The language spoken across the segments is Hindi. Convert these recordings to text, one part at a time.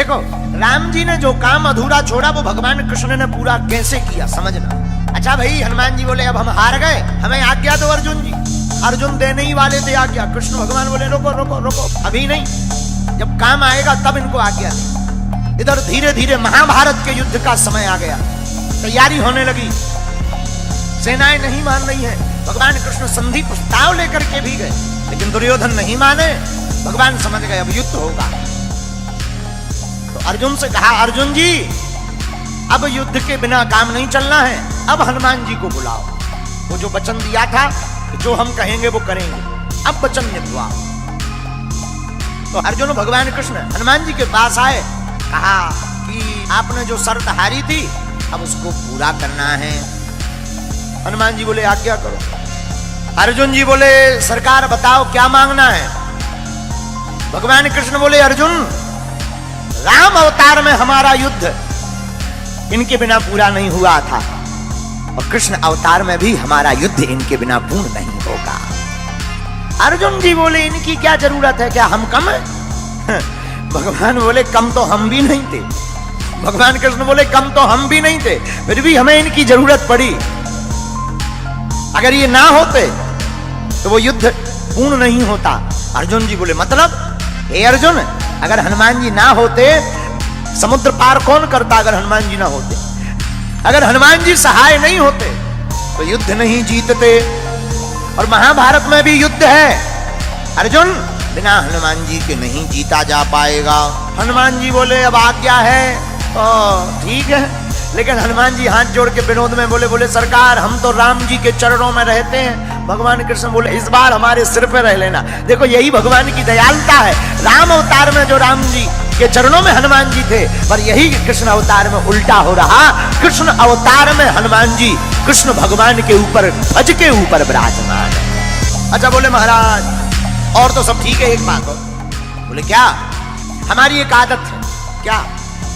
देखो राम जी ने जो काम अधूरा छोड़ा वो भगवान कृष्ण ने पूरा कैसे किया समझना। अच्छा भाई, हनुमान जी बोले अब हम हार गए, हमें आज्ञा दो अर्जुन जी। अर्जुन देने ही वाले थे आज्ञा, कृष्ण भगवान बोले रोको रोको रोको, अभी नहीं, जब काम आएगा तब इनको आज्ञा दे। इधर धीरे धीरे महाभारत के युद्ध का समय आ गया, तैयारी होने लगी, सेनाएं नहीं मान रही हैं। भगवान कृष्ण संधि प्रस्ताव लेकर के भी गए, लेकिन दुर्योधन नहीं माने। भगवान समझ गए अब युद्ध होगा, तो अर्जुन से कहा अर्जुन जी अब युद्ध के बिना काम नहीं चलना है, अब हनुमान जी को बुलाओ। वो जो वचन दिया था जो हम कहेंगे वो करेंगे, अब वचन निभवाओ। तो अर्जुन भगवान कृष्ण हनुमान जी के पास आए, कहा कि आपने जो शर्त हारी थी अब उसको पूरा करना है। हनुमान जी बोले आज्ञा करो। अर्जुन जी बोले सरकार बताओ क्या मांगना है। भगवान कृष्ण बोले अर्जुन राम अवतार में हमारा युद्ध इनके बिना पूरा नहीं हुआ था, और कृष्ण अवतार में भी हमारा युद्ध इनके बिना पूर्ण नहीं होगा। अर्जुन जी बोले इनकी क्या जरूरत है, क्या हम कम हैं? भगवान बोले कम तो हम भी नहीं थे। भगवान कृष्ण बोले कम तो हम भी नहीं थे, फिर भी हमें इनकी जरूरत पड़ी। अगर ये ना होते तो वो युद्ध पूर्ण नहीं होता। अर्जुन जी बोले मतलब हे अर्जुन, अगर हनुमान जी ना होते समुद्र पार कौन करता? अगर हनुमान जी ना होते, अगर हनुमान जी सहाय नहीं होते तो युद्ध नहीं जीतते। और महाभारत में भी युद्ध है अर्जुन, बिना हनुमान जी के नहीं जीता जा पाएगा। हनुमान जी बोले अब आज्ञा है, ठीक है, लेकिन हनुमान जी हाथ जोड़ के विनोद में बोले सरकार हम तो राम जी के चरणों में रहते हैं। भगवान कृष्ण बोले इस बार हमारे सिर पे रह लेना। देखो यही भगवान की दयालुता है। राम अवतार में जो राम जी के चरणों में हनुमान जी थे, पर यही कृष्ण अवतार में उल्टा हो रहा। कृष्ण अवतार में हनुमान जी कृष्ण भगवान के ऊपर ध्वज के ऊपर विराजमान है। अच्छा बोले महाराज और तो सब ठीक है, एक बात और। बोले क्या? हमारी एक आदत है। क्या?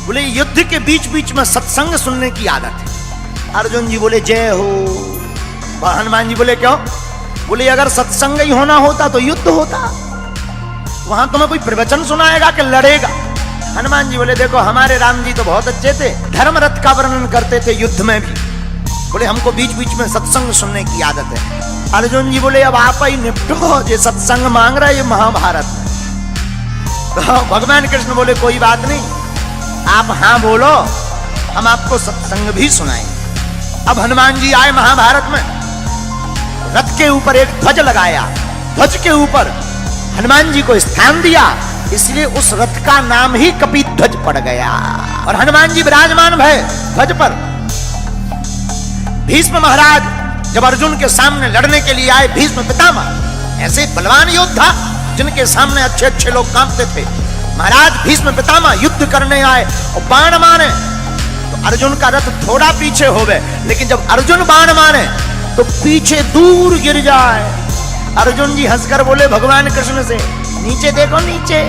बोले युद्ध के बीच बीच में सत्संग सुनने की आदत है। अर्जुन जी बोले जय हो। हनुमान जी बोले क्यों? बोले अगर सत्संग ही होना होता तो युद्ध होता, वहां तुम्हें कोई प्रवचन सुनाएगा कि लड़ेगा? हनुमान जी बोले देखो हमारे राम जी तो बहुत अच्छे थे, धर्म रथ का वर्णन करते थे युद्ध में भी। बोले हमको बीच बीच में सत्संग सुनने की आदत है। अर्जुन जी बोले अब आप ही निपटो, ये सत्संग मांग रहा है ये महाभारत में। तो भगवान कृष्ण बोले कोई बात नहीं, आप हाँ बोलो, हम आपको सत्संग भी सुनाएंगे। अब हनुमान जी आए महाभारत में, रथ के ऊपर एक ध्वज लगाया, ध्वज के ऊपर हनुमान जी को स्थान दिया, इसलिए उस रथ का नाम ही कपिध्वज पड़ गया। और हनुमान जी विराजमान भय ध्वज पर। भीष्म महाराज जब अर्जुन के सामने लड़ने के लिए आए, भीष्म पितामह ऐसे बलवान योद्धा जिनके सामने अच्छे अच्छे लोग कांपते थे, महाराज भीष्म पितामह युद्ध करने आए और बाण मारे तो अर्जुन का रथ थोड़ा पीछे हो गए, लेकिन जब अर्जुन बाण मारे तो पीछे दूर गिर जाए। अर्जुन जी हंसकर बोले भगवान कृष्ण से नीचे देखो, नीचे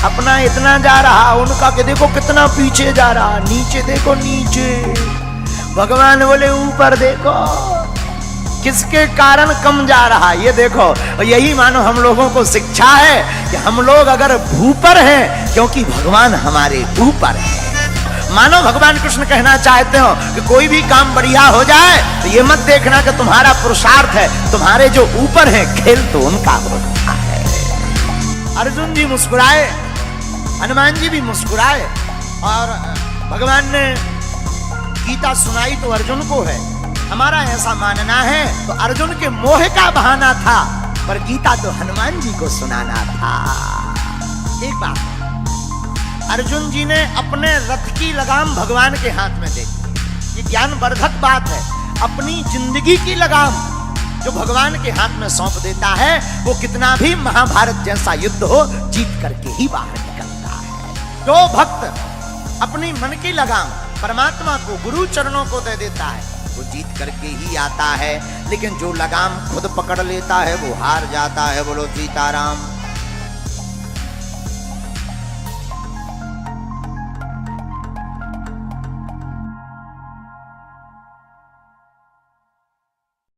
अपना इतना जा रहा, उनका के देखो कितना पीछे जा रहा, नीचे देखो नीचे। भगवान बोले ऊपर देखो किसके कारण कम जा रहा, ये देखो। और यही मानो हम लोगों को शिक्षा है कि हम लोग अगर भूपर हैं क्योंकि भगवान हमारे ऊपर है। मानो भगवान कृष्ण कहना चाहते हो कि कोई भी काम बढ़िया हो जाए तो ये मत देखना कि तुम्हारा पुरुषार्थ है, तुम्हारे जो ऊपर है खेल तो उनका होता है। अर्जुन जी मुस्कुराए, हनुमान जी भी मुस्कुराए, और भगवान ने गीता सुनाई तो अर्जुन को है। हमारा ऐसा मानना है तो अर्जुन के मोह का बहाना था, पर गीता तो हनुमान जी को सुनाना था। एक बात, अर्जुन जी ने अपने रथ की लगाम भगवान के हाथ में देखी, ये ज्ञानवर्धक बात है। अपनी जिंदगी की लगाम जो भगवान के हाथ में सौंप देता है, वो कितना भी महाभारत जैसा युद्ध हो जीत करके ही बाहर निकलता है। जो भक्त अपनी मन की लगाम परमात्मा को, गुरु चरणों को दे देता है, वो जीत करके ही आता है। लेकिन जो लगाम खुद पकड़ लेता है वो हार जाता है। बोलो सीताराम।